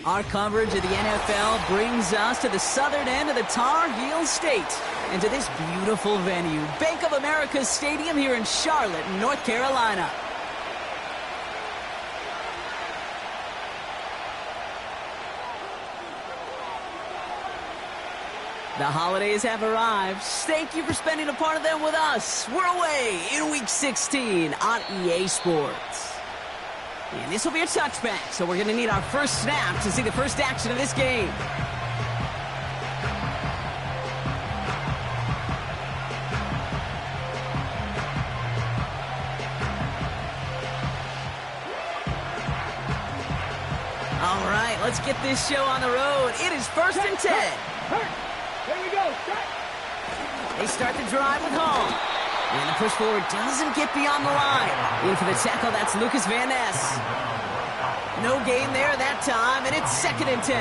Our coverage of the NFL brings us to the southern end of the Tar Heel State and to this beautiful venue, Bank of America Stadium here in Charlotte, North Carolina. The holidays have arrived. Thank you for spending a part of them with us. We're away in Week 16 on EA Sports. And this will be a touchback, so we're going to need our first snap to see the first action of this game. All right, let's get this show on the road. It is 1st and 10. Here we go. They start the drive with Hall. And the push forward doesn't get beyond the line. In for the tackle, that's Lucas Van Ness. No gain there that time, and it's 2nd and 10.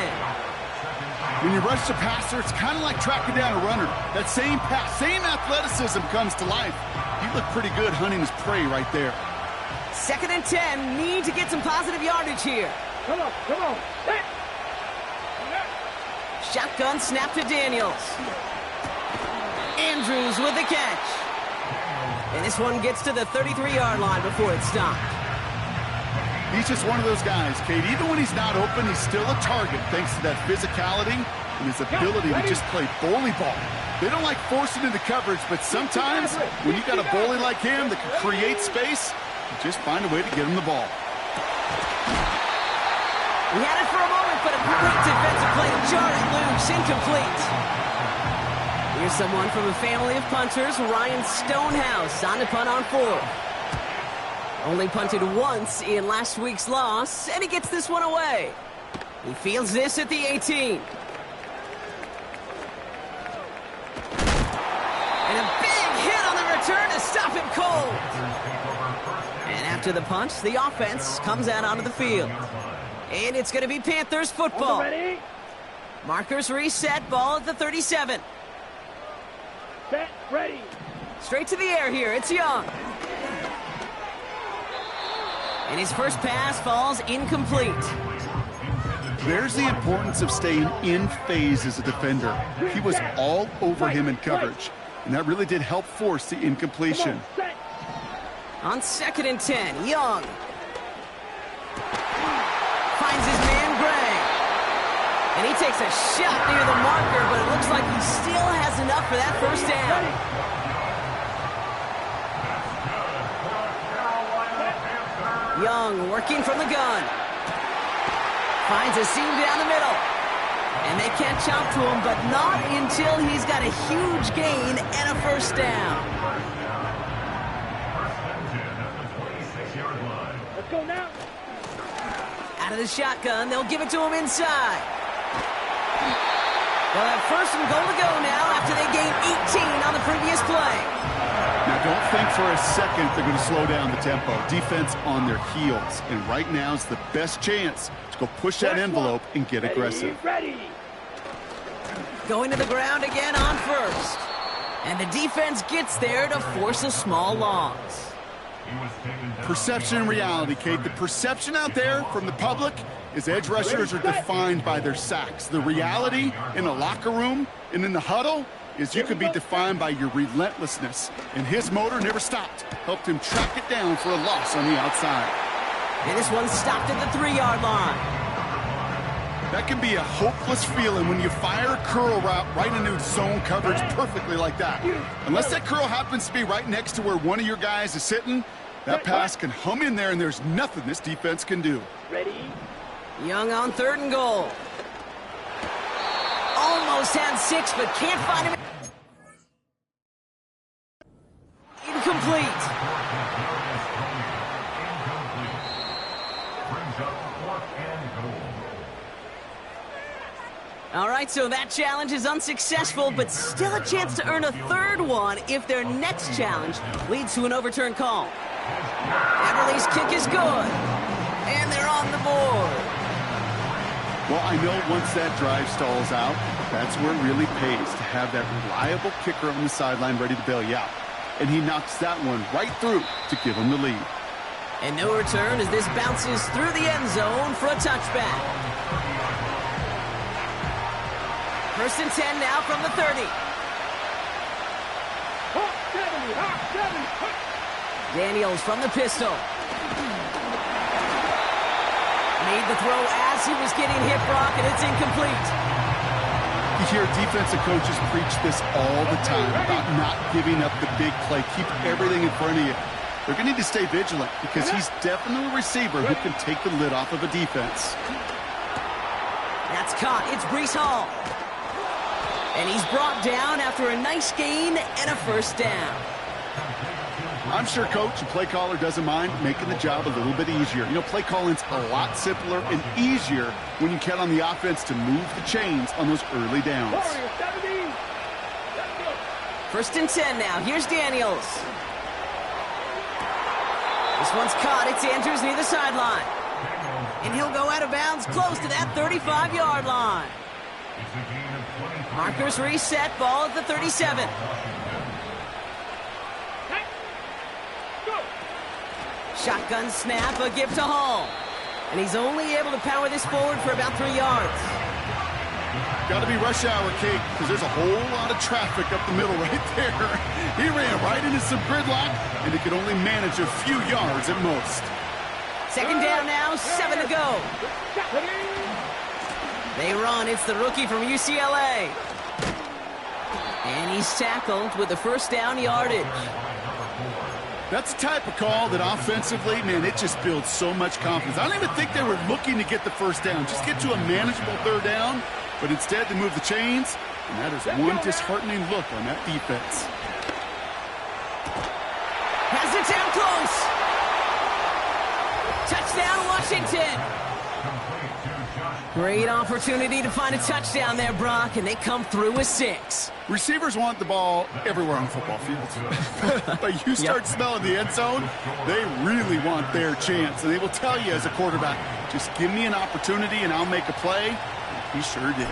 When you rush the passer, it's kind of like tracking down a runner. That same pass, same athleticism comes to life. He looked pretty good hunting his prey right there. 2nd and 10. Need to get some positive yardage here. Come on. Shotgun snap to Daniels. Andrews with the catch. And this one gets to the 33-yard line before it's stopped. He's just one of those guys, Kate. Even when he's not open, he's still a target thanks to that physicality and his ability to just play bully ball. They don't like forcing into coverage, but sometimes when you got a bully like him that can create space, you just find a way to get him the ball. He had it for a moment, but a great defensive play to jar it loose. Incomplete. Here's someone from a family of punters, Ryan Stonehouse, on the punt on 4th. Only punted once in last week's loss, and he gets this one away. He fields this at the 18. And a big hit on the return to stop him cold. And after the punt, the offense comes out onto the field. And it's going to be Panthers football. Markers reset, ball at the 37. Set, ready. Straight to the air here, it's Young. And his first pass falls incomplete. There's the importance of staying in phase as a defender. He was all over him in coverage, and that really did help force the incompletion. On 2nd and 10, Young finds his man Gray. And he takes a shot near the marker, but it looks like he still has enough for that first down. Young working from the gun. Finds a seam down the middle. And they can't chop to him, but not until he's got a huge gain and a first down. Let's go now. Out of the shotgun, they'll give it to him inside. They'll have 1st and goal to go now after they gain 18 on the previous play. Now, don't think for a second they're going to slow down the tempo. Defense on their heels, and right now is the best chance to go push that envelope and get aggressive. Ready. Going to the ground again on 1st. And the defense gets there to force a small loss. Perception and reality, Kate. The perception out there from the public is edge rushers are defined by their sacks. The reality in the locker room and in the huddle is you could be defined by your relentlessness. And his motor never stopped. Helped him track it down for a loss on the outside. And this one stopped at the 3-yard line. That can be a hopeless feeling when you fire a curl route right into zone coverage perfectly like that. Unless that curl happens to be right next to where one of your guys is sitting, that pass can hum in there and there's nothing this defense can do. Ready. Young on 3rd and goal. Almost had 6, but can't find him. Incomplete. All right, so that challenge is unsuccessful, but still a chance to earn a 3rd one if their next challenge leads to an overturned call. Everly's kick is good, and they're on the board. Well, I know once that drive stalls out, that's where it really pays to have that reliable kicker on the sideline ready to bail you out. And he knocks that one right through to give him the lead. And no return as this bounces through the end zone for a touchback. 1st and 10 now from the 30. Daniels from the pistol. Made the throw as he was getting hit, Brock, and it's incomplete. You hear defensive coaches preach this all the time about not giving up the big play. Keep everything in front of you. They're going to need to stay vigilant because he's definitely a receiver who can take the lid off of a defense. That's caught. It's Breece Hall. And he's brought down after a nice gain and a 1st down. I'm sure coach and play caller doesn't mind making the job a little bit easier. You know, play calling's a lot simpler and easier when you count on the offense to move the chains on those early downs. 1st and 10 now. Here's Daniels. This one's caught. It's Andrews near the sideline. And he'll go out of bounds close to that 35-yard line. Markers reset. Ball at the 37. Shotgun snap, a give to Hall. And he's only able to power this forward for about 3 yards. Got to be rush hour, Kate, because there's a whole lot of traffic up the middle right there. He ran right into some gridlock, and he could only manage a few yards at most. 2nd down now, 7 to go. They run. It's the rookie from UCLA. And he's tackled with the 1st down yardage. That's the type of call that offensively, man, it just builds so much confidence. I don't even think they were looking to get the 1st down. Just get to a manageable 3rd down. But instead, they move the chains, and that is one disheartening look on that defense. Has it down close. Touchdown, Washington. Great opportunity to find a touchdown there, Brock, and they come through with 6. Receivers want the ball everywhere on the football field. But you start smelling the end zone, they really want their chance. And they will tell you as a quarterback, just give me an opportunity and I'll make a play. He sure did.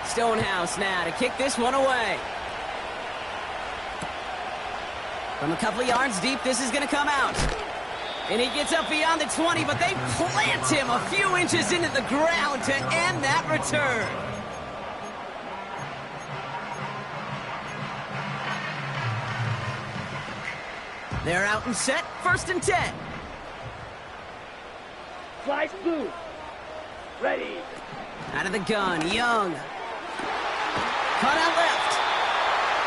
Stonehouse now to kick this one away. From a couple of yards deep, this is going to come out. And he gets up beyond the 20, but they plant him a few inches into the ground to end that return. They're out and set, 1st and 10. Flags blue. Ready. Out of the gun, Young. Cut out left.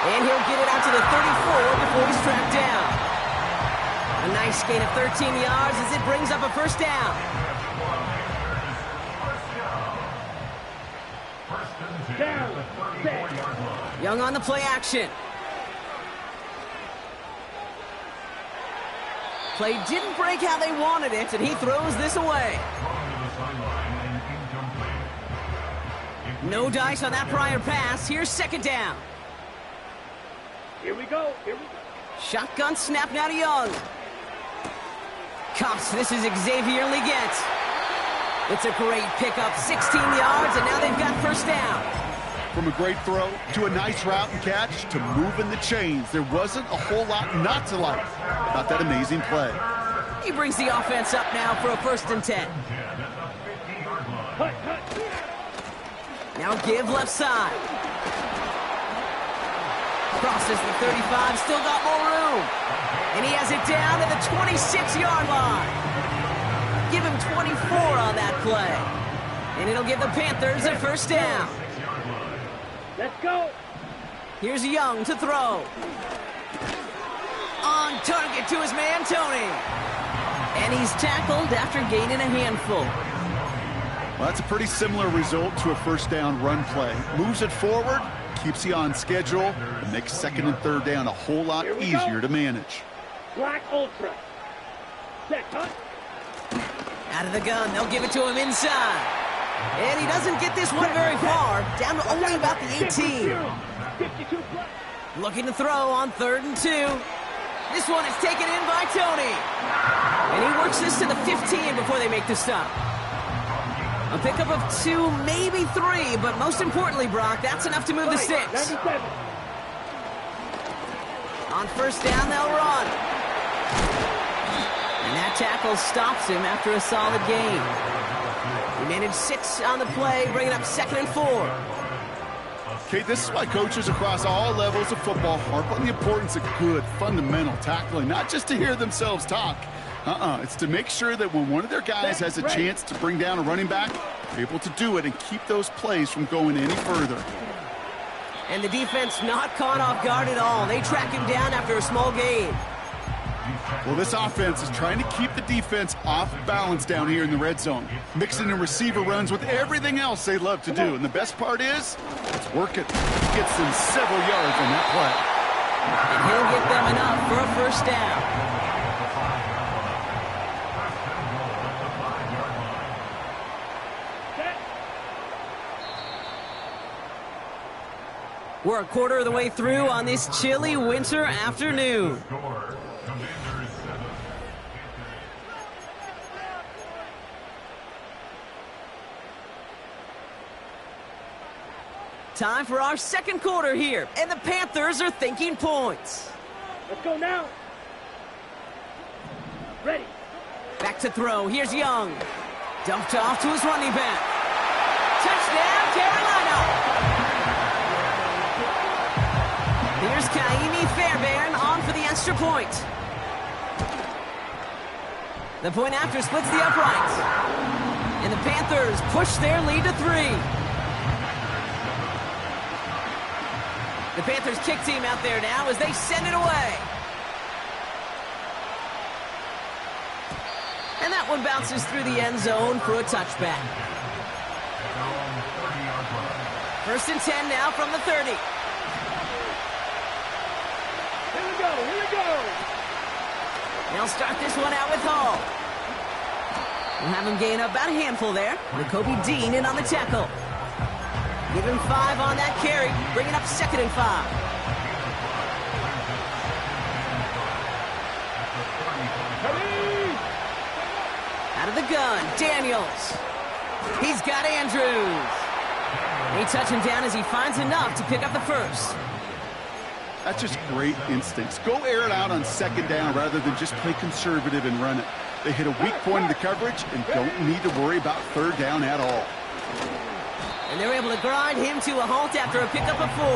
And he'll get it out to the 34 before he's tracked down. A nice gain of 13 yards as it brings up a 1st down. Young on the play action. Play didn't break how they wanted it, and he throws this away. No dice on that prior pass. Here's 2nd down. Here we go. Here we go. Shotgun snap now to Young. Cuffs, this is Xavier Leggett. It's a great pickup, 16 yards, and now they've got 1st down. From a great throw to a nice route and catch to moving the chains, there wasn't a whole lot not to like about that amazing play. He brings the offense up now for a 1st and 10. Now give left side. Crosses the 35, still got more room. And he has it down to the 26-yard line. Give him 24 on that play. And it'll give the Panthers a 1st down. Let's go. Here's Young to throw. On target to his man, Tony. And he's tackled after gaining a handful. Well, that's a pretty similar result to a 1st down run play. Moves it forward, keeps you on schedule, and makes 2nd and 3rd down a whole lot easier to manage. Black Ultra. Set, cut. Out of the gun, they'll give it to him inside. And he doesn't get this one very far, down to only about the 18. Looking to throw on 3rd and 2. This one is taken in by Tony. And he works this to the 15 before they make the stop. A pickup of 2, maybe 3, but most importantly, Brock, that's enough to move the sticks. On 1st down, they'll run. And that tackle stops him after a solid gain. He managed 6 on the play, bringing up 2nd and 4. Okay, this is why coaches across all levels of football harp on the importance of good, fundamental tackling, not just to hear themselves talk. It's to make sure that when one of their guys has a chance to bring down a running back, they're able to do it and keep those plays from going any further. And the defense not caught off guard at all. They track him down after a small gain. Well, this offense is trying to keep the defense off balance down here in the red zone, mixing in receiver runs with everything else they love to do. And the best part is, it's working. He gets them several yards on that play. And he'll get them enough for a first down. We're a quarter of the way through on this chilly winter afternoon. Time for our second quarter here, and the Panthers are thinking points. Let's go now. Ready. Back to throw. Here's Young. Dumped off to his running back. Touchdown, Carolina! Here's Kaimi Fairbairn on for the extra point. The point after splits the uprights. And the Panthers push their lead to 3. The Panthers kick team out there now as they send it away. And that one bounces through the end zone for a touchback. 1st and 10 now from the 30. Here we go, here we go. They'll start this one out with Hall. We'll have him gain about a handful there. Kobe Dean in on the tackle. Give him 5 on that carry, bringing up 2nd and 5. Out of the gun, Daniels. He's got Andrews. They touch him down as he finds enough to pick up the first. That's just great instincts. Go air it out on 2nd down rather than just play conservative and run it. They hit a weak point in the coverage and don't need to worry about 3rd down at all. And they're able to grind him to a halt after a pickup of 4.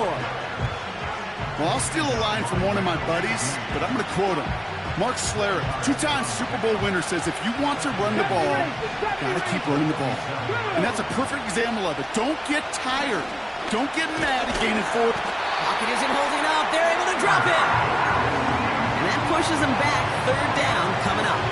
Well, I'll steal a line from one of my buddies, but I'm going to quote him. Mark Slarick, 2-time Super Bowl winner, says if you want to run the ball, got to keep running the ball. And that's a perfect example of it. Don't get tired. Don't get mad at gaining 4. Pocket isn't holding up. They're able to drop it. And that pushes them back. 3rd down coming up.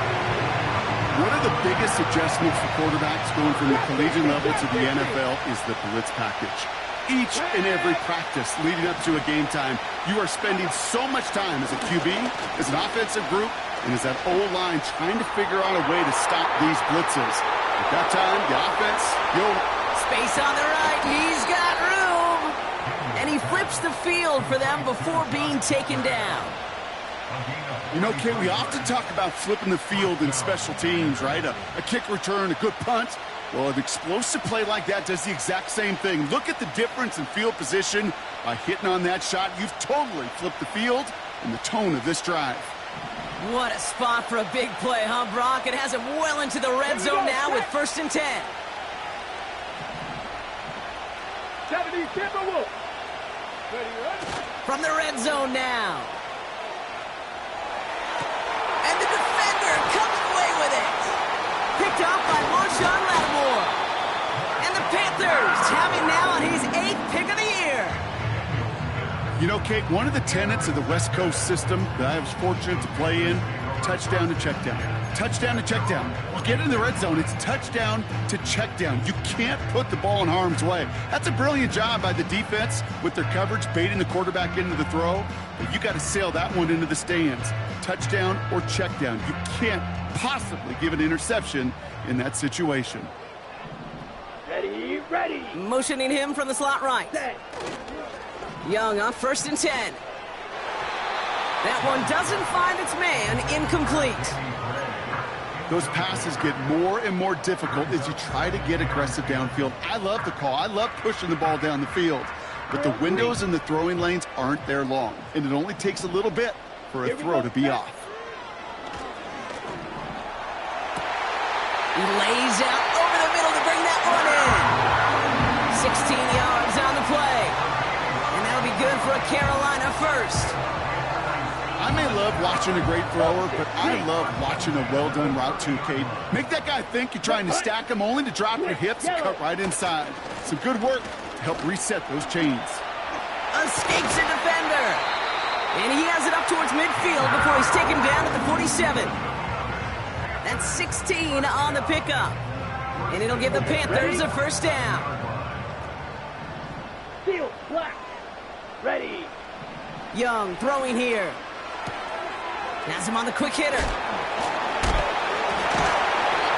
One of the biggest adjustments for quarterbacks going from the collegiate level to the NFL is the blitz package. Each and every practice leading up to a game time, you are spending so much time as a QB, as an offensive group, and as that O-line trying to figure out a way to stop these blitzes. At that time, the offense, space on the right. He's got room. And he flips the field for them before being taken down. You know, Kate, we often talk about flipping the field in special teams, right? A kick return, a good punt. Well, an explosive play like that does the exact same thing. Look at the difference in field position. By hitting on that shot, you've totally flipped the field and the tone of this drive. What a spot for a big play, huh, Brock? It has him well into the red zone now with 1st and 10. 70 Timberwolves. From the red zone now. And the defender comes away with it. Picked off by Marshawn Lattimore. And the Panthers have him now on his 8th pick of the year. You know, Kate, one of the tenets of the West Coast system that I was fortunate to play in, touchdown to check down. Touchdown to check down. You get in the red zone, it's touchdown to check down. You can't put the ball in harm's way. That's a brilliant job by the defense with their coverage, baiting the quarterback into the throw. But you got to sail that one into the stands. Touchdown or check down. You can't possibly give an interception in that situation. Ready, ready. Motioning him from the slot right. Set. Young on 1st and 10. That one doesn't find its man, incomplete. Those passes get more and more difficult as you try to get aggressive downfield. I love the call. I love pushing the ball down the field. But the windows in the throwing lanes aren't there long. And it only takes a little bit for a throw to be off. He lays out over the middle to bring that one in. 16 yards on the play. And that'll be good for a Carolina first. I may love watching a great thrower, but I love watching a well-done route too, Cade. Make that guy think you're trying to stack him only to drop your hips and cut right inside. Some good work to help reset those chains. Escapes a defender. And he has it up towards midfield before he's taken down at the 47. That's 16 on the pickup. And it'll give the Panthers a first down. Field black. Ready. Young throwing here. Has him on the quick hitter.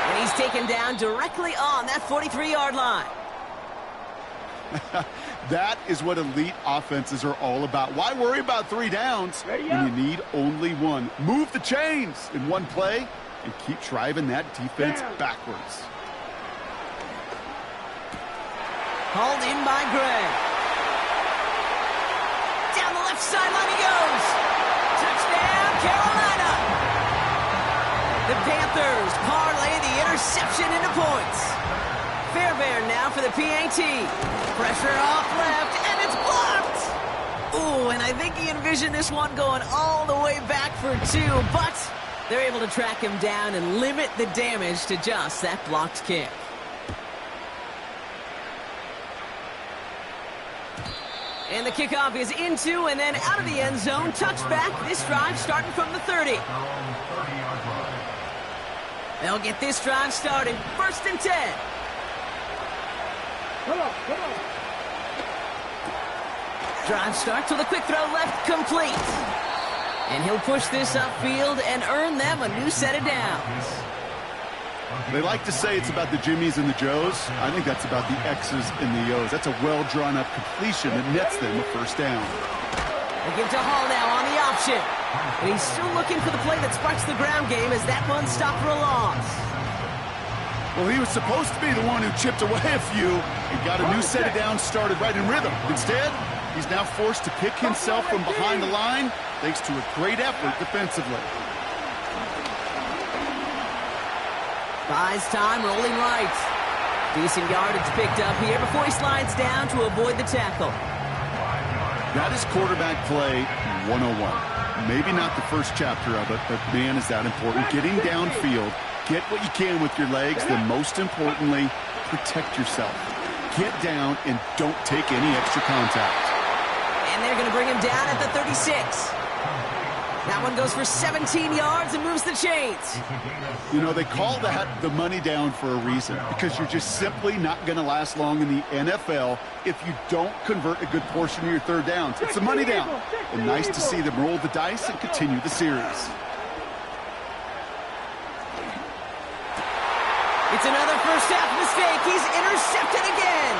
And he's taken down directly on that 43-yard line. That is what elite offenses are all about. Why worry about 3 downs when you need only 1? Move the chains in one play and keep driving that defense backwards. Hauled in by Gray. Down the left sideline he goes. Touchdown, Carolina. The Panthers parlay the interception into points. Fairbairn now for the PAT. Pressure off left, and it's blocked. Ooh, and I think he envisioned this one going all the way back for 2, but they're able to track him down and limit the damage to just that blocked kick. And the kickoff is into and then out of the end zone. Touchback. This drive starting from the 30. They'll get this drive started. 1st and 10. Come on. Drive starts with a quick throw left, complete. And he'll push this upfield and earn them a new set of downs. They like to say it's about the Jimmies and the Joes. I think that's about the X's and the O's. That's a well-drawn-up completion that nets them a first down. They give to Hall now on the option. And he's still looking for the play that sparks the ground game as that one stopped for a loss. Well, he was supposed to be the one who chipped away a few and got a new set of downs started right in rhythm. Instead, he's now forced to pick himself from behind the line thanks to a great effort defensively. Buys time, rolling right. Decent yardage picked up here before he slides down to avoid the tackle. That is quarterback play 101. Maybe not the first chapter of it, but man, is that important. Getting downfield, get what you can with your legs, then most importantly, protect yourself. Get down and don't take any extra contact. And they're going to bring him down at the 36. That one goes for 17 yards and moves the chains. You know, they call that the money down for a reason, because you're just simply not going to last long in the NFL if you don't convert a good portion of your third downs. It's the money down. And nice to see them roll the dice and continue the series. It's another first half mistake. He's intercepted again.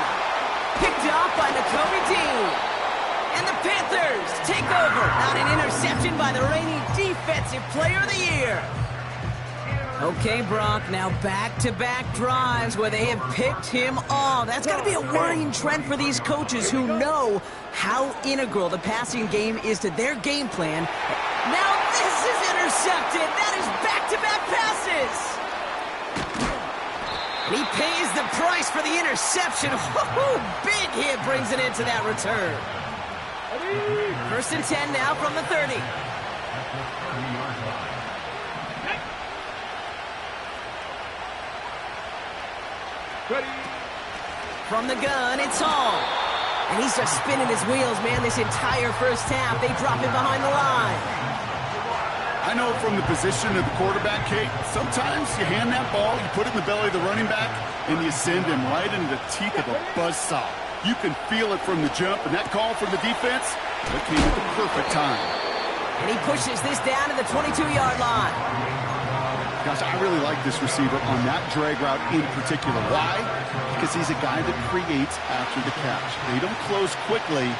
Picked off by Nakobe Dean. And the Panthers take over. Not an interception by the reigning Defensive Player of the Year. Okay, Brock, now back-to-back drives where they have picked him off. That's got to be a worrying trend for these coaches who know how integral the passing game is to their game plan. Now this is intercepted. That is back-to-back passes. And he pays the price for the interception. Woo-hoo! Big hit brings it into that return. 1st and 10 now from the 30. Ready. From the gun, it's Hall. And he's just spinning his wheels, man, this entire first half. They drop him behind the line. I know from the position of the quarterback, Kate, sometimes you hand that ball, you put it in the belly of the running back, and you send him right into the teeth of a buzzsaw. You can feel it from the jump, and that call from the defense, that came at the perfect time. And he pushes this down to the 22-yard line. Gosh, I really like this receiver on that drag route in particular. Why? Because he's a guy that creates after the catch. They don't close quickly.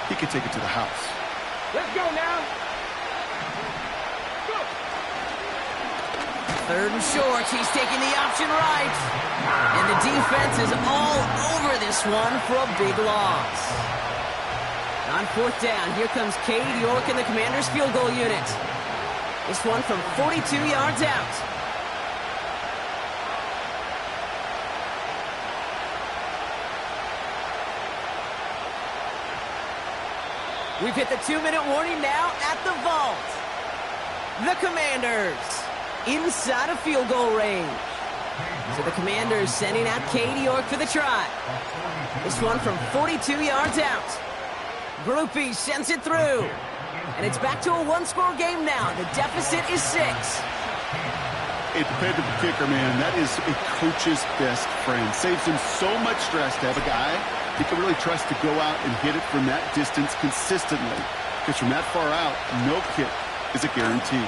He can take it to the house. Let's go now. Go. 3rd and short. He's taking the option right. And the defense is all over this one for a big loss. On 4th down, here comes Cade York and the Commanders' field goal unit. This one from 42 yards out. We've hit the 2-minute warning now at the vault. The Commanders inside of field goal range. So the Commanders sending out Katie York for the try. This one from 42 yards out. Groupie sends it through. And it's back to a one-score game now. The deficit is 6. A dependable kicker, man. That is a coach's best friend. Saves him so much stress to have a guy he can really trust to go out and hit it from that distance consistently. Because from that far out, no kick is a guarantee.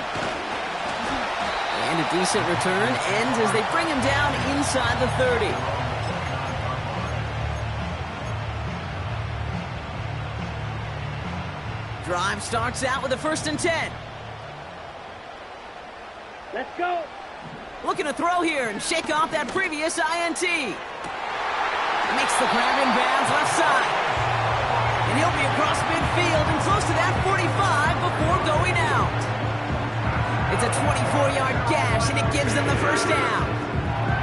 And a decent return ends as they bring him down inside the 30. Drive starts out with a 1st and 10. Let's go. Looking to throw here and shake off that previous INT. Makes the grab in bounds left side. And he'll be across midfield and close to that 45 before going out. It's a 24-yard gash, and it gives them the 1st down.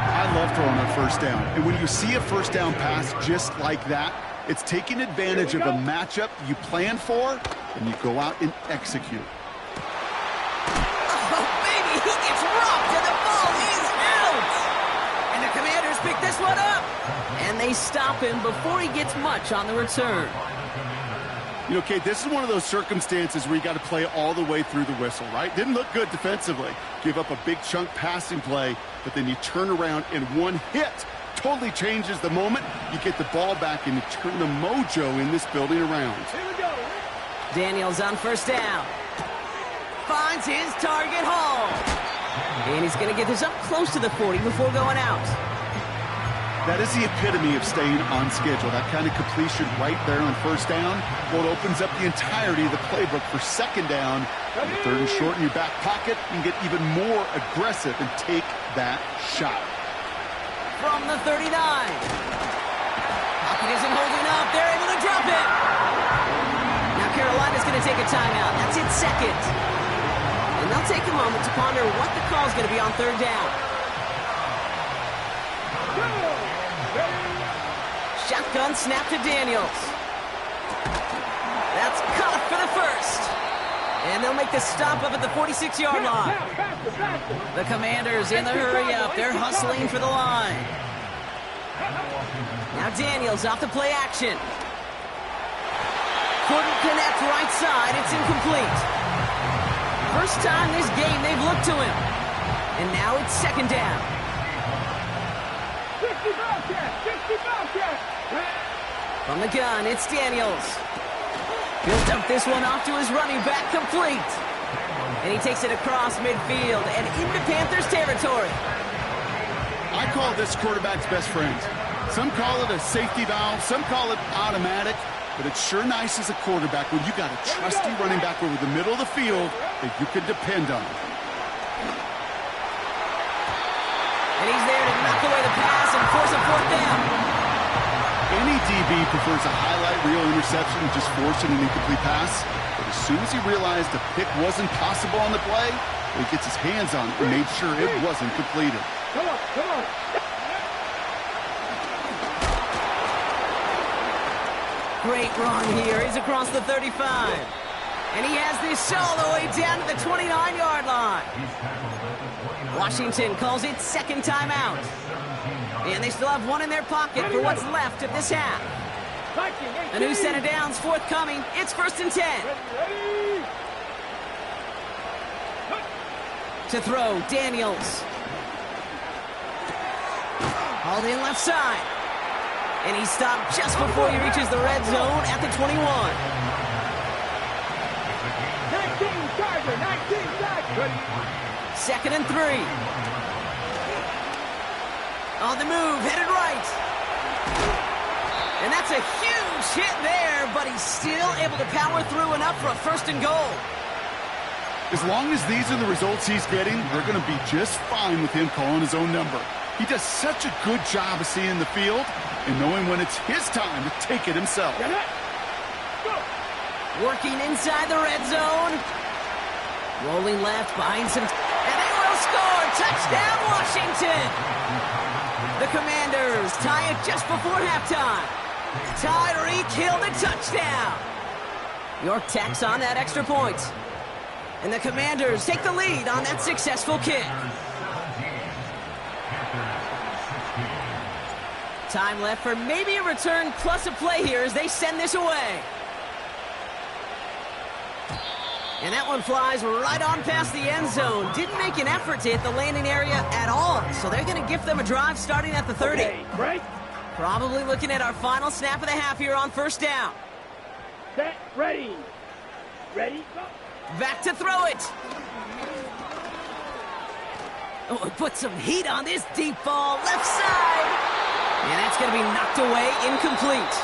I love throwing a 1st down. And when you see a 1st down pass just like that, it's taking advantage of a matchup you plan for, and you go out and execute. Oh, baby, he gets rocked, and the ball is out. And the Commanders pick this one up. And they stop him before he gets much on the return. You know, Kate, this is one of those circumstances where you got to play all the way through the whistle, right? Didn't look good defensively. Give up a big chunk passing play, but then you turn around and one hit totally changes the moment. You get the ball back and you turn the mojo in this building around. Here we go. Daniels on 1st down. Finds his target, Hall. And he's going to get this up close to the 40 before going out. That is the epitome of staying on schedule. That kind of completion right there on 1st down. Well, it opens up the entirety of the playbook for 2nd down. 3rd and short in your back pocket. You can get even more aggressive and take that shot. From the 39. Pocket isn't holding up. They're able to drop it. Now Carolina's going to take a timeout. That's its 2nd. And they'll take a moment to ponder what the call is going to be on 3rd down. Shotgun snap to Daniels. That's caught for the 1st. And they'll make the stop up at the 46-yard line. The Commanders in the hurry up. They're hustling for the line. Now Daniels off the play action. Couldn't connect right side. It's incomplete. First time this game they've looked to him. And now it's 2nd down. 60 Bobcats! 60 Bobcats! From the gun, it's Daniels. He'll dump this one off to his running back, complete. And he takes it across midfield and into Panthers territory. I call this quarterback's best friend. Some call it a safety valve, some call it automatic, but it's sure nice as a quarterback when you got a trusty running back over the middle of the field that you can depend on. And he's there to knock away the pass and force a 4th down. Any DB prefers a highlight reel interception and just forcing an incomplete pass. But as soon as he realized a pick wasn't possible on the play, he gets his hands on it and made sure it wasn't completed. Come on, come on. Great run here. He's across the 35. And he has this all the way down to the 29-yard line. Washington calls it 2nd timeout. And they still have one in their pocket for what's left of this half. A new set of downs forthcoming. It's 1st and 10. To throw, Daniels. Hauled in left side. And he stopped just before he reaches the red zone at the 21. 19 Charger, 19 Charger. 2nd and 3. On the move, headed right. And that's a huge hit there, but he's still able to power through enough for a 1st and goal. As long as these are the results he's getting, they're going to be just fine with him calling his own number. He does such a good job of seeing the field and knowing when it's his time to take it himself. Working inside the red zone. Rolling left behind some... And they will score! Touchdown, Washington! The Commanders tie it just before halftime. Tyreek Hill the touchdown. York tacks on that extra point. And the Commanders take the lead on that successful kick. Time left for maybe a return plus a play here as they send this away. And that one flies right on past the end zone. Didn't make an effort to hit the landing area at all. So they're going to gift them a drive starting at the 30. Okay, right. Probably looking at our final snap of the half here on first down. Set, ready. Ready, go. Back to throw it. Oh, put some heat on this deep ball, left side. And that's going to be knocked away, incomplete.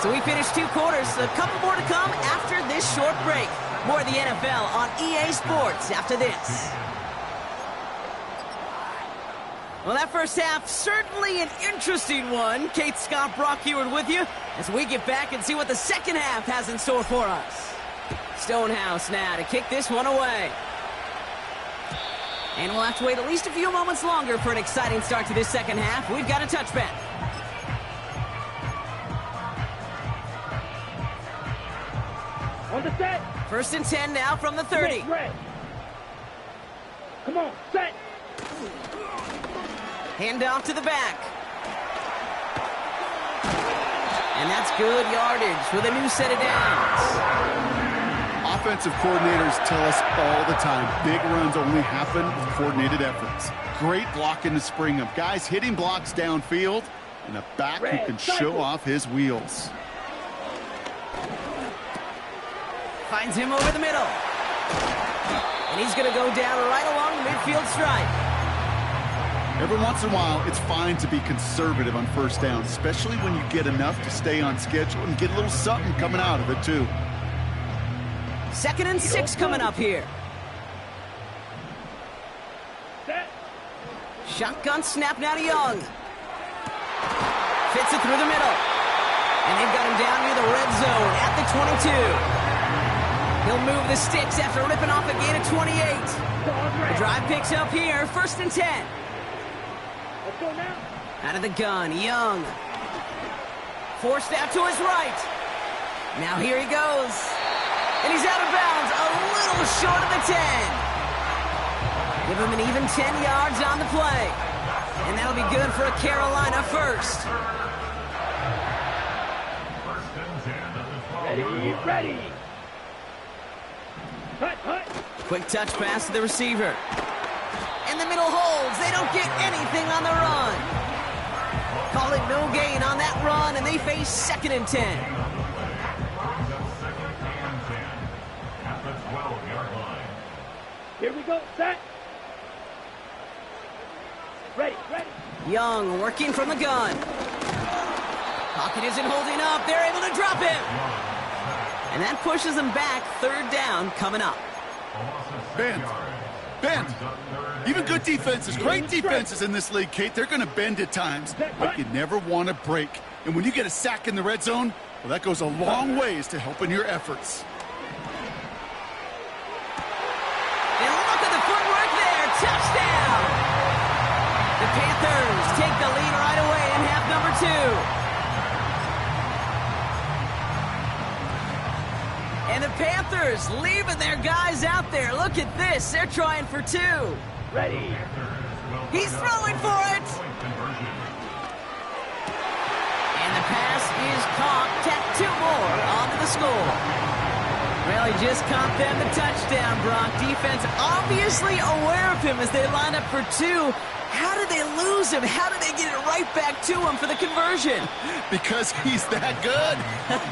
So we finished 2 quarters, a couple more to come after this short break. More of the NFL on EA Sports after this. Well, that first half, certainly an interesting one. Kate Scott, Brock Heward with you as we get back and see what the second half has in store for us. Stonehouse now to kick this one away. And we'll have to wait at least a few moments longer for an exciting start to this second half. We've got a touchback. On the set. First and 10 now from the 30. Red. Come on, set. Hand off to the back. And that's good yardage with a new set of downs. Offensive coordinators tell us all the time, big runs only happen with coordinated efforts. Great block in the spring of guys hitting blocks downfield and a back who can show off his wheels. Finds him over the middle. And he's going to go down right along the midfield stripe. Every once in a while, it's fine to be conservative on first down, especially when you get enough to stay on schedule and get a little something coming out of it, too. 2nd and 6 coming up here. Set. Shotgun snap now to Young. Fits it through the middle. And they've got him down near the red zone at the 22. He'll move the sticks after ripping off a gain of 28. The drive picks up here, 1st and 10. Let's go now. Out of the gun, Young. Forced out to his right. Now here he goes. And he's out of bounds, a little short of the 10. Give him an even 10 yards on the play. And that'll be good for a Carolina first. Ready, ready. Hut, hut. Quick touch pass to the receiver. And the middle holds. They don't get anything on the run. Call it no gain on that run, and they face 2nd and 10. Here we go, set. Ready, ready. Young working from the gun. Pocket isn't holding up. They're able to drop him. And that pushes them back. 3rd down coming up. Bend. Bend. Even good defenses, great defenses in this league, Kate, they're going to bend at times, but you never want to break. And when you get a sack in the red zone, well, that goes a long ways to helping your efforts. And look at the footwork there. Touchdown. The Panthers take the lead right away in half number 2. And the Panthers leaving their guys out there. Look at this. They're trying for 2. Ready. He's throwing for it. And the pass is caught. Tack 2 more onto the score. Well, he just caught them the touchdown, Brock. Defense obviously aware of him as they line up for 2. How did they lose him? How did they get it right back to him for the conversion? Because he's that good.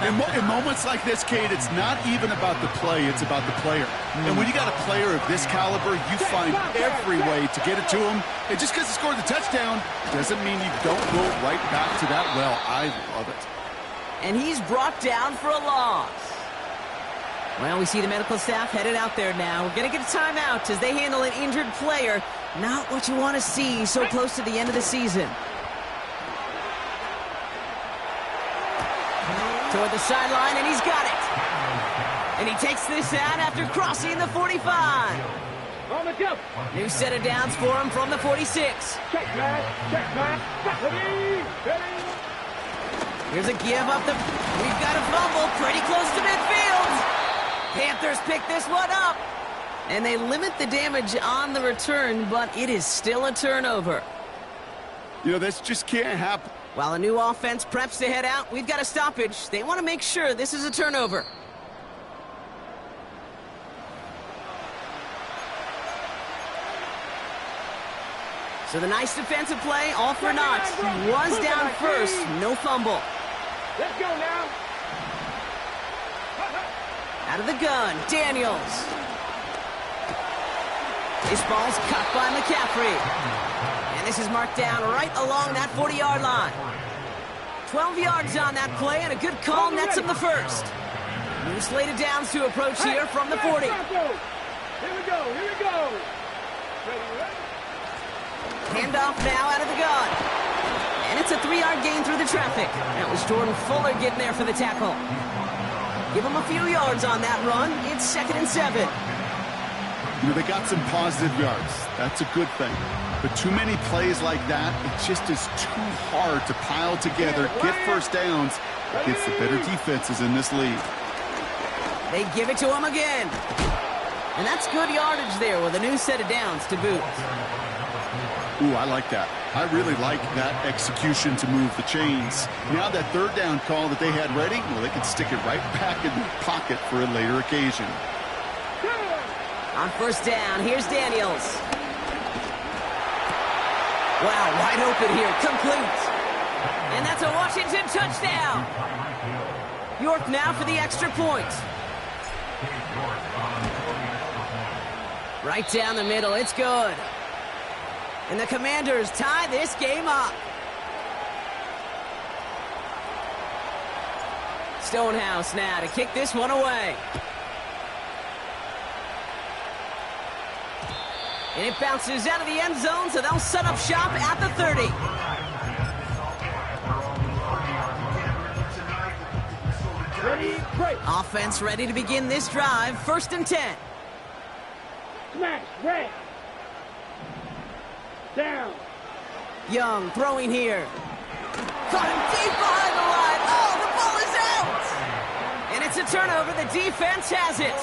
In moments like this, Kate, it's not even about the play, it's about the player. And when you got a player of this caliber, you find every way to get it to him. And just because he scored the touchdown doesn't mean you don't go right back to that well. I love it. And he's brought down for a loss. Well, we see the medical staff headed out there now. We're going to get a timeout as they handle an injured player. Not what you want to see so close to the end of the season. Toward the sideline, and he's got it. And he takes this out after crossing the 45. On the jump. New set of downs for him from the 46. Check, man. Check, man. Ready, ready. Here's a give up the... We've got a fumble pretty close to midfield. Panthers pick this one up. And they limit the damage on the return, but it is still a turnover. You know, this just can't happen. While a new offense preps to head out, we've got a stoppage. They want to make sure this is a turnover. So the nice defensive play, all for naught. He was down first, no fumble. Let's go now. Out of the gun, Daniels. This ball's cut by McCaffrey. And this is marked down right along that 40-yard line. 12 yards on that play, and a good call nets him the first. New slated downs to approach here from the 40. Here we go, here we go. Ready. Handoff now out of the gun. And it's a 3-yard gain through the traffic. That was Jordan Fuller getting there for the tackle. Give him a few yards on that run. It's 2nd and 7. You know, they got some positive yards. That's a good thing. But too many plays like that, it just is too hard to pile together, get first downs against the better defenses in this league. They give it to him again. And that's good yardage there with a new set of downs to boot. Ooh, I like that. I really like that execution to move the chains. Now that 3rd down call that they had ready, well, they can stick it right back in their pocket for a later occasion. On 1st down, here's Daniels. Wow, wide open here, complete. And that's a Washington touchdown. York now for the extra point. Right down the middle, it's good. And the Commanders tie this game up. Stonehouse now to kick this one away. And it bounces out of the end zone, so they'll set up shop at the 30. Ready, break. Offense ready to begin this drive. 1st and 10. Smash, red. Down. Young throwing here. Caught him deep behind the line. Oh, the ball is out! And it's a turnover. The defense has it.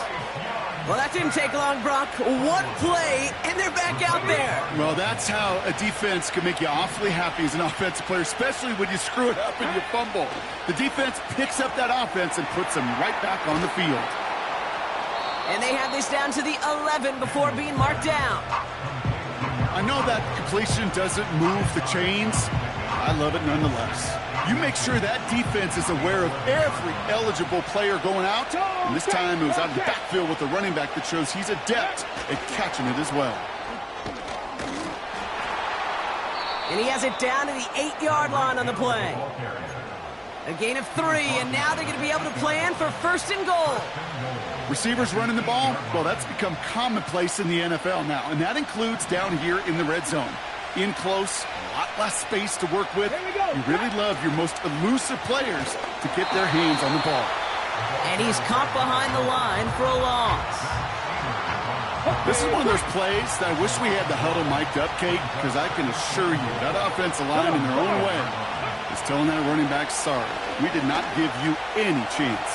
Well, that didn't take long, Brock. One play, and they're back out there. Well, that's how a defense can make you awfully happy as an offensive player, especially when you screw it up and you fumble. The defense picks up that offense and puts them right back on the field. And they have this down to the 11 before being marked down. I know that completion doesn't move the chains. I love it nonetheless. You make sure that defense is aware of every eligible player going out. And this time it was out of the backfield with the running back that shows he's adept at catching it as well. And he has it down to the 8-yard line on the play. A gain of 3, and now they're going to be able to plan for 1st and goal. Receivers running the ball, well, that's become commonplace in the NFL now, and that includes down here in the red zone. In close, a lot less space to work with. You really love your most elusive players to get their hands on the ball. And he's caught behind the line for a loss. This is one of those plays that I wish we had the huddle mic'd up, Kate, because I can assure you that offensive line in their own way is telling that running back, sorry, we did not give you any chance.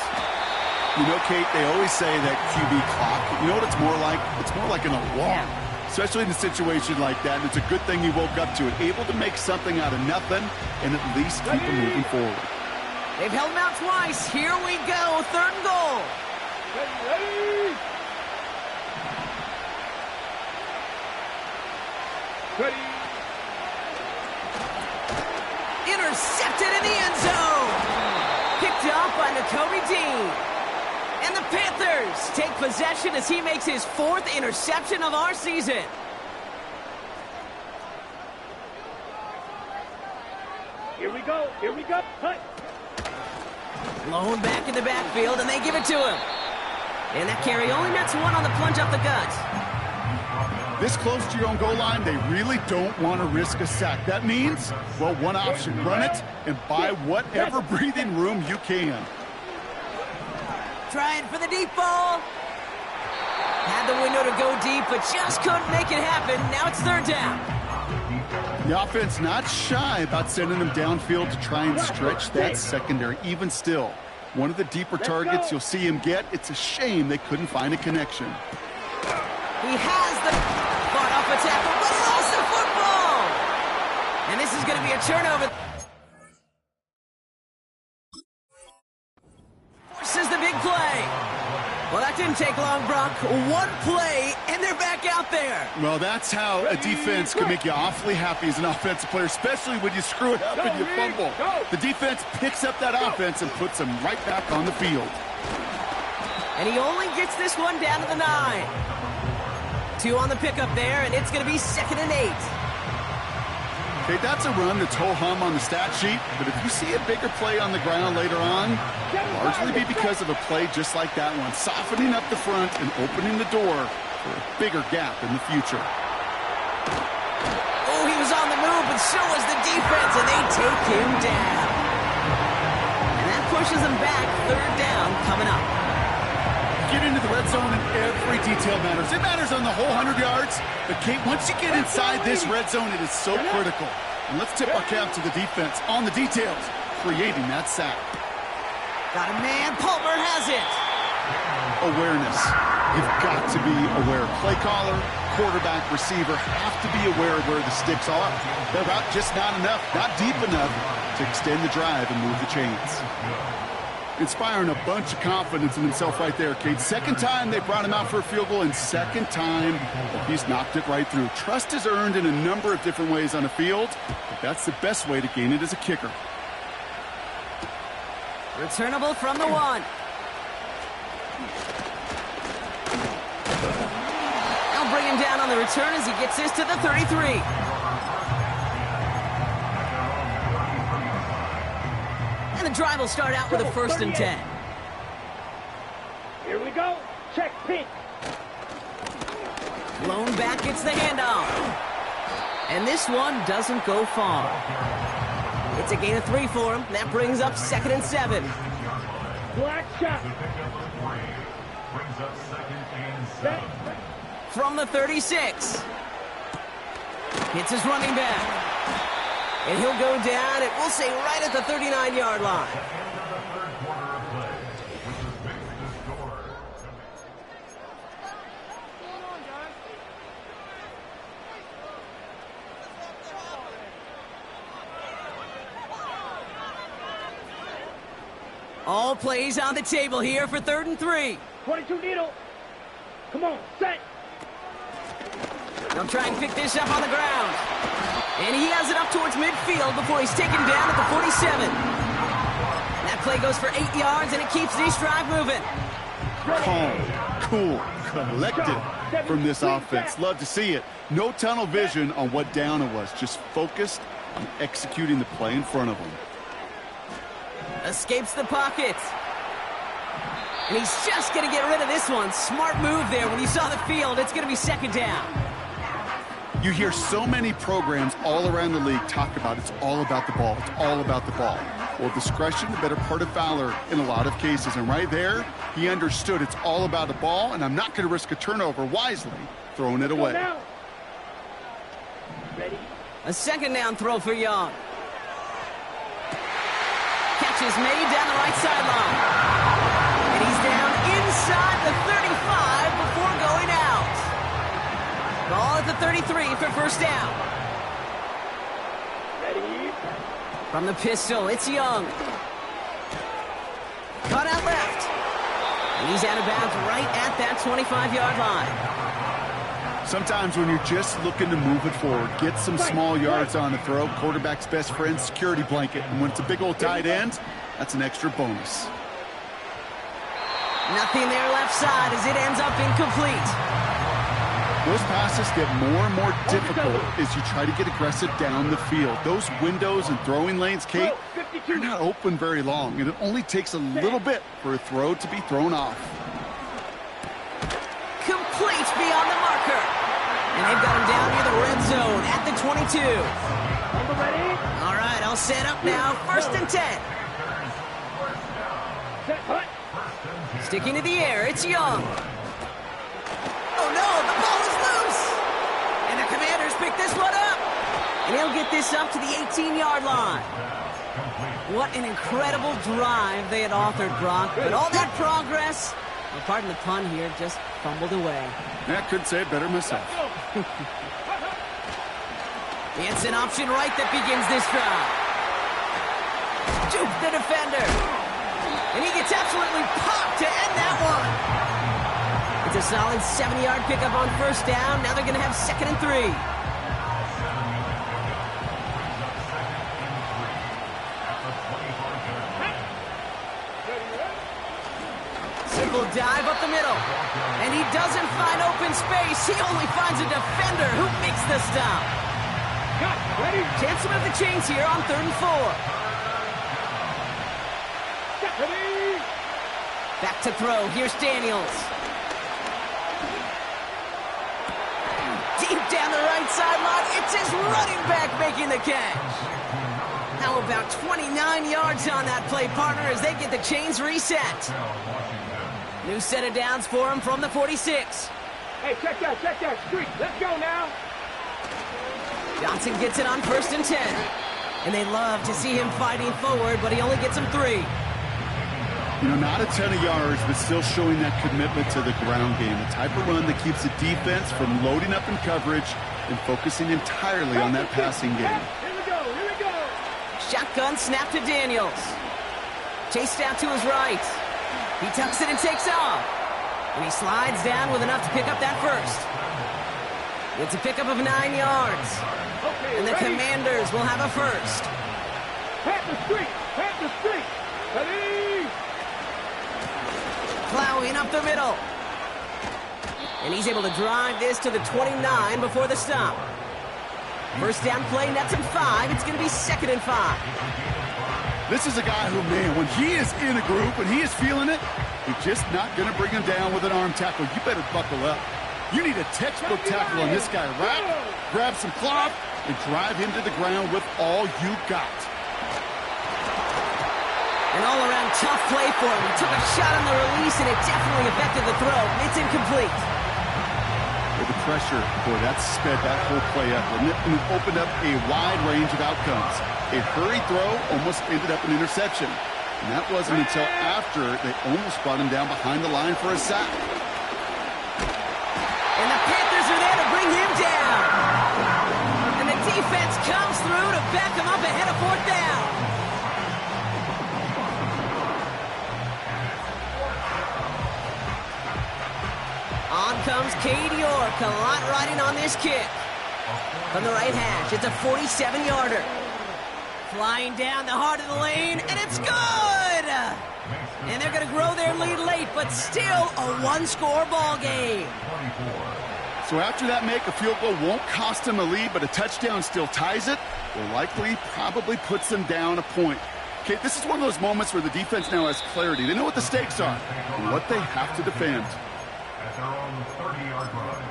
You know, Kate, they always say that QB clock, you know what it's more like? It's more like an alarm, especially in a situation like that. And it's a good thing you woke up to it, able to make something out of nothing and at least keep them moving forward. They've held him out twice. Here we go, 3rd and goal. Ready. Ready. Intercepted in the end zone. Picked up by Nakobe Dean. And the Panthers take possession as he makes his 4th interception of our season. Here we go, cut. Blown back in the backfield, and they give it to him. And that carry only nets 1 on the plunge up the gut. This close to your own goal line, they really don't want to risk a sack. That means, well, one option, run it and buy whatever breathing room you can. Trying for the deep ball. Had the window to go deep, but just couldn't make it happen. Now it's 3rd down. The offense not shy about sending them downfield to try and stretch that secondary. Even still, one of the deeper targets you'll see him get. It's a shame they couldn't find a connection. He has the fought off a tackle, but he lost the football. And this is going to be a turnover. Forces the big play. Well, that didn't take long, Brock. One play, and they're back out there. Well, that's how a defense can make you awfully happy as an offensive player, especially when you screw it up and you fumble. The defense picks up that offense and puts them right back on the field. And he only gets this one down to the 9. 2 on the pickup there, and it's going to be 2nd and 8. Okay, that's a run that's ho-hum on the stat sheet, but if you see a bigger play on the ground later on, largely be because of a play just like that one, softening up the front and opening the door for a bigger gap in the future. Oh, he was on the move, but so was the defense, and they take him down. And that pushes them back. 3rd down coming up. Get into the red zone, and every detail matters. It matters on the whole 100 yards, but Kate, once you get inside this red zone, it is so critical. And let's tip our cap to the defense on the details, creating that sack. Got a man. Palmer has it. Awareness. You've got to be aware. Play caller, quarterback, receiver have to be aware of where the sticks are. They're out just not enough, not deep enough to extend the drive and move the chains. Inspiring a bunch of confidence in himself right there, Kate. 2nd time they brought him out for a field goal, and 2nd time he's knocked it right through. Trust is earned in a number of different ways on the field, but that's the best way to gain it as a kicker. Returnable from the 1. They'll bring him down on the return as he gets this to the 33. And the drive will start out with a 1st and 10. Here we go. Check pink. Blown back gets the handoff. And this one doesn't go far. It's a gain of 3 for him. That brings up 2nd and 7. Black shot. From the 36. Hits his running back. And he'll go down, and we'll say right at the 39-yard line. All plays on the table here for 3rd and 3. 22 needle. Come on, set. They'll try and pick this up on the ground. And he has it up towards midfield before he's taken down at the 47. That play goes for 8 yards, and it keeps this drive moving. Calm, cool, collected from this offense. Love to see it. No tunnel vision on what down it was. Just focused on executing the play in front of him. Escapes the pocket. And he's just going to get rid of this one. Smart move there. When you saw the field, it's going to be 2nd down. You hear so many programs all around the league talk about it's all about the ball. It's all about the ball. Well, discretion, the better part of valor in a lot of cases. And right there, he understood it's all about the ball, and I'm not going to risk a turnover, wisely throwing it away. Ready? A 2nd down throw for Young. Catch is made down the right sideline. And he's down inside the 35 before going out. Ball at the 33 for 1st down. Ready? From the pistol, it's Young. Cut out left. And he's out of bounds right at that 25-yard line. Sometimes when you're just looking to move it forward, get some small yards on the throw, quarterback's best friend, security blanket. And when it's a big old tight end, that's an extra bonus. Nothing there left side as it ends up incomplete. Those passes get more and more difficult as you try to get aggressive down the field. Those windows and throwing lanes, Kate, they're not open very long, and it only takes a little bit for a throw to be thrown off. Complete beyond the marker. And they've got him down near the red zone at the 22. Ready? All right, I'll set up now. 1st and 10. Set, hut. Sticking to the air, it's Young. Oh no, the ball is loose! And the Commanders pick this one up. And he'll get this up to the 18-yard line. What an incredible drive they had authored, Brock. But all that progress, well, pardon the pun here, just fumbled away. I couldn't say it better myself. It's an option right that begins this drive. Juke the defender. And he gets absolutely popped to end that one. It's a solid 70-yard pickup on first down. Now they're going to have 2nd and 3. Simple dive up the middle. And he doesn't find open space. He only finds a defender who makes the stop. Ready? Chance to move the chains here on 3rd and 4. Ready? Back to throw. Here's Daniels. Deep down the right sideline. It's his running back making the catch. How about 29 yards on that play, partner, as they get the chains reset. New set of downs for him from the 46. Hey, check that streak. Let's go now. Johnson gets it on 1st and 10. And they love to see him fighting forward, but he only gets him 3. You know, not a ton of yards, but still showing that commitment to the ground game. The type of run that keeps the defense from loading up in coverage and focusing entirely on that passing game. Here we go. Shotgun snap to Daniels. Chased out to his right. He tucks it and takes off. And he slides down with enough to pick up that first. It's a pickup of 9 yards. Okay, And the ready? Commanders will have a first. Pat the streak. Ready? Plowing up the middle. And he's able to drive this to the 29 before the stop. First down play, nets him 5. It's going to be 2nd and 5. This is a guy who, man, when he is in a group, when he is feeling it, he's just not going to bring him down with an arm tackle. You better buckle up. You need a textbook tackle on this guy. Wrap, grab some cloth, and drive him to the ground with all you got. An all-around tough play for him. He took a shot on the release, and it definitely affected the throw. It's incomplete. With the pressure, boy, that sped that whole play up, and it opened up a wide range of outcomes. A hurried throw almost ended up an interception. And that wasn't until after they almost brought him down behind the line for a sack. And the Panthers are there to bring him down. And the defense comes through to back him up ahead of 4th down. On comes Cade York, a lot riding on this kick. From the right hash, it's a 47-yarder. Flying down the heart of the lane, and it's good! And they're going to grow their lead late, but still a one-score ball game. So after that make, a field goal won't cost them a lead, but a touchdown still ties it, or likely probably puts them down a point. Okay, this is one of those moments where the defense now has clarity. They know what the stakes are and what they have to defend. At their own 30-yard line.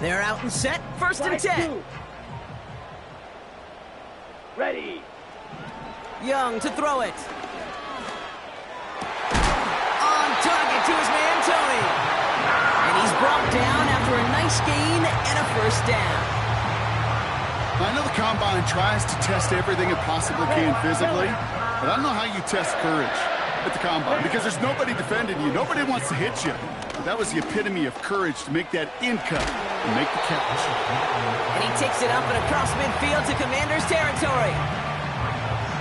They're out and set, 1st and 10. Ready? Young to throw it. On target to his man, Tony. And he's brought down after a nice gain and a first down. I know the Combine tries to test everything it possibly can physically, but I don't know how you test courage at the Combine, because there's nobody defending you. Nobody wants to hit you. But that was the epitome of courage to make that in cut and make the catch. And he takes it up and across midfield to Commanders territory.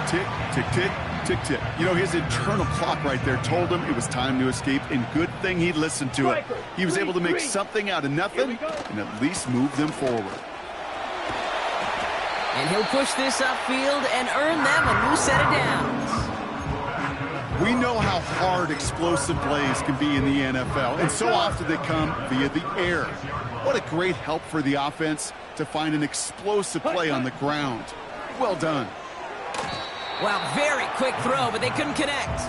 Tick, tick, tick, tick, tick. You know, his internal clock right there told him it was time to escape, and good thing he listened to it. He was able to make something out of nothing and at least move them forward. And he'll push this upfield and earn them a new set of downs. We know how hard explosive plays can be in the NFL, and so often they come via the air. What a great help for the offense to find an explosive play on the ground. Well done. Wow, very quick throw, but they couldn't connect.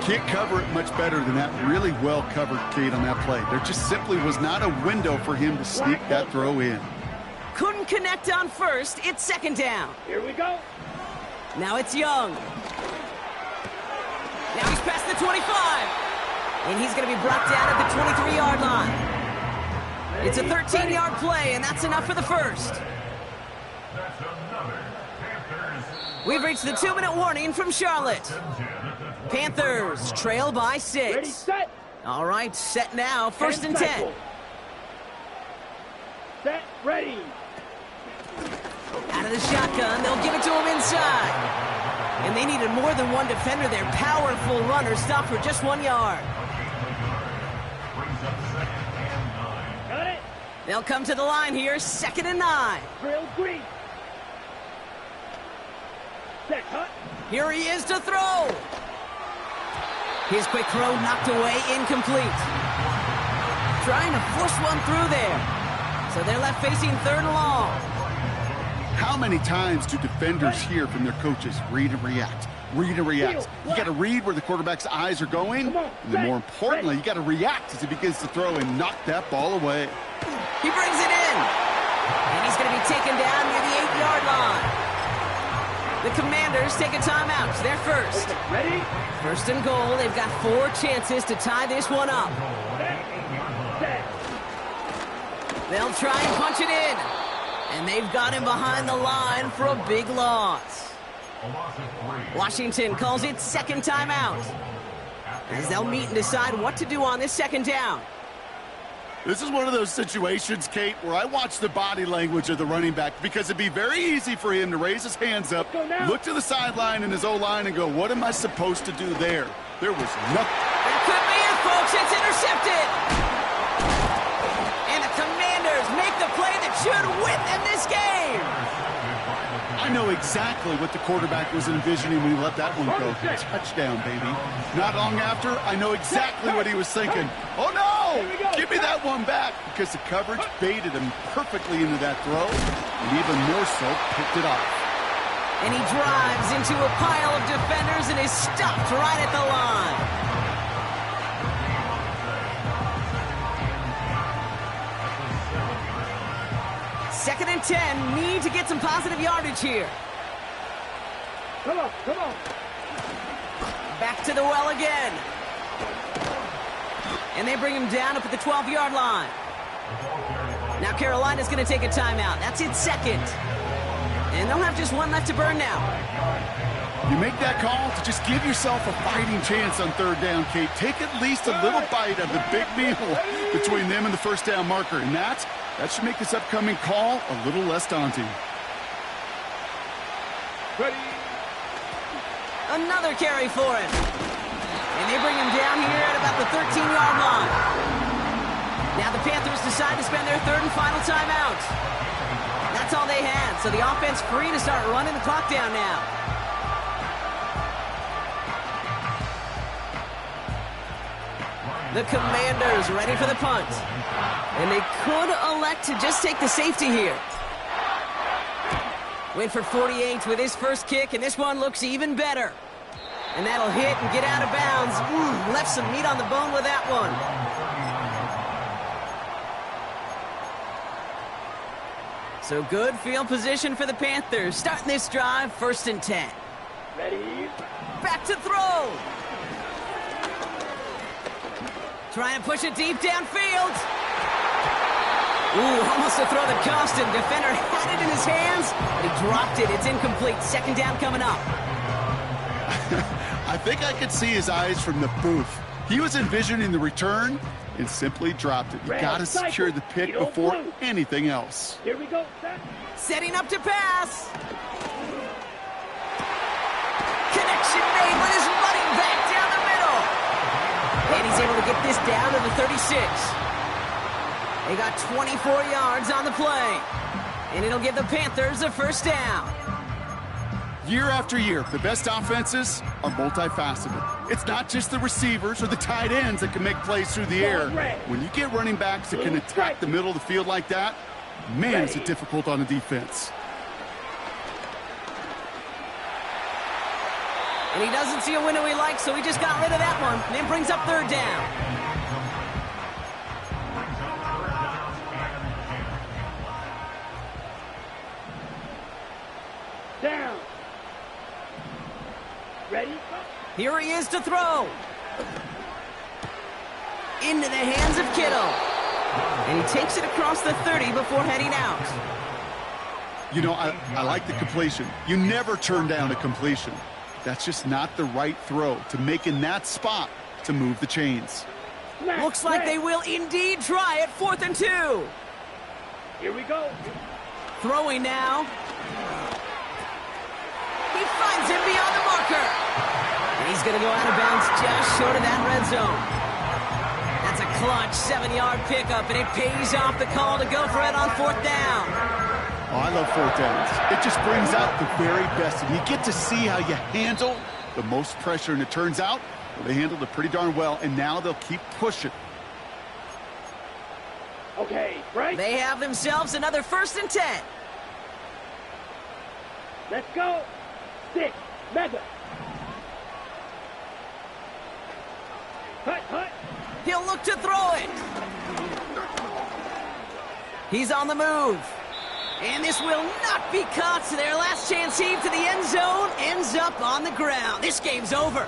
Can't cover it much better than that. Really well covered, Cade, on that play. There just simply was not a window for him to sneak that throw in. Couldn't connect on first. It's 2nd down. Here we go. Now it's Young. Now he's past the 25. And he's going to be brought down at the 23-yard line. It's a 13-yard play, and that's enough for the first. We've reached the 2-minute warning from Charlotte. Panthers trail by 6. Ready, set. All right, set now, first and 10. Set, ready. Out of the shotgun, they'll give it to him inside. And they needed more than one defender there. Powerful runner, stopped for just 1 yard. Got it. They'll come to the line here, 2nd and 9. Drill green. Set, cut. Here he is to throw. His quick throw knocked away, incomplete. Trying to force one through there. So they're left facing 3rd and long. How many times do defenders hear from their coaches, read and react, read and react? You got to read where the quarterback's eyes are going, and then more importantly, you got to react as he begins to throw and knock that ball away. He brings it in, and he's going to be taken down near the 8-yard line. The Commanders take a timeout. They're first. Ready. First and goal. They've got 4 chances to tie this one up. Set. They'll try and punch it in. And they've got him behind the line for a big loss. Washington calls it 2nd timeout, as they'll meet and decide what to do on this 2nd down. This is one of those situations, Kate, where I watch the body language of the running back, because it'd be very easy for him to raise his hands up, look to the sideline in his O-line and go, what am I supposed to do there? There was nothing. It could be it, folks. It's intercepted. And the Commanders make the play that should win them this game. I know exactly what the quarterback was envisioning when he let that one go. Touchdown, baby. Not long after, I know exactly what he was thinking. Oh, no! Give me that one back, because the coverage baited him perfectly into that throw, and even more so, picked it off. And he drives into a pile of defenders and is stopped right at the line. 2nd and 10, need to get some positive yardage here. Come on, come on. Back to the well again. And they bring him down up at the 12-yard line. Now Carolina's going to take a timeout. That's its 2nd. And they'll have just 1 left to burn now. You make that call to just give yourself a fighting chance on 3rd down, Kate. Take at least a little bite of the big meal between them and the 1st down marker. And that should make this upcoming call a little less daunting. Ready. Another carry for him. And they bring him down here at about the 13-yard line. Now the Panthers decide to spend their 3rd and final timeout. That's all they had, so the offense free to start running the clock down now. The Commanders ready for the punt. And they could elect to just take the safety here. Went for 48 with his first kick, and this one looks even better. And that'll hit and get out of bounds. Left some meat on the bone with that one. So good field position for the Panthers. Starting this drive, 1st and 10. Ready. Back to throw. Trying to push it deep downfield. Ooh, almost a throw that cost him. Defender had it in his hands, but he dropped it. It's incomplete. 2nd down coming up. I think I could see his eyes from the booth. He was envisioning the return and simply dropped it. You got to secure the pick before anything else. Here we go. Set. Setting up to pass. Connection made with his running back down the middle. And he's able to get this down to the 36. They got 24 yards on the play. And it'll give the Panthers a 1st down. Year after year, the best offenses are multifaceted. It's not just the receivers or the tight ends that can make plays through the air. When you get running backs that can attack the middle of the field like that, man, is it difficult on a defense. And he doesn't see a window he likes, so he just got rid of that one. And then brings up 3rd down. Down. Ready. Here he is to throw. into the hands of Kittle. And he takes it across the 30 before heading out. You know, I like the completion. You never turn down a completion. That's just not the right throw to make in that spot to move the chains. Looks like they will indeed try it. 4th and 2. Here we go. Throwing now. He finds him beyond the marker. And he's going to go out of bounds just short of that red zone. That's a clutch 7-yard pickup, and it pays off the call to go for it on 4th down. Oh, I love 4th downs. It just brings out the very best, and you get to see how you handle the most pressure, and it turns out they handled it pretty darn well, and now they'll keep pushing. Okay, right? They have themselves another 1st and 10. Let's go. 6. Mega. Hut. He'll look to throw it. He's on the move. And this will not be caught, so their last chance heave to the end zone ends up on the ground. This game's over.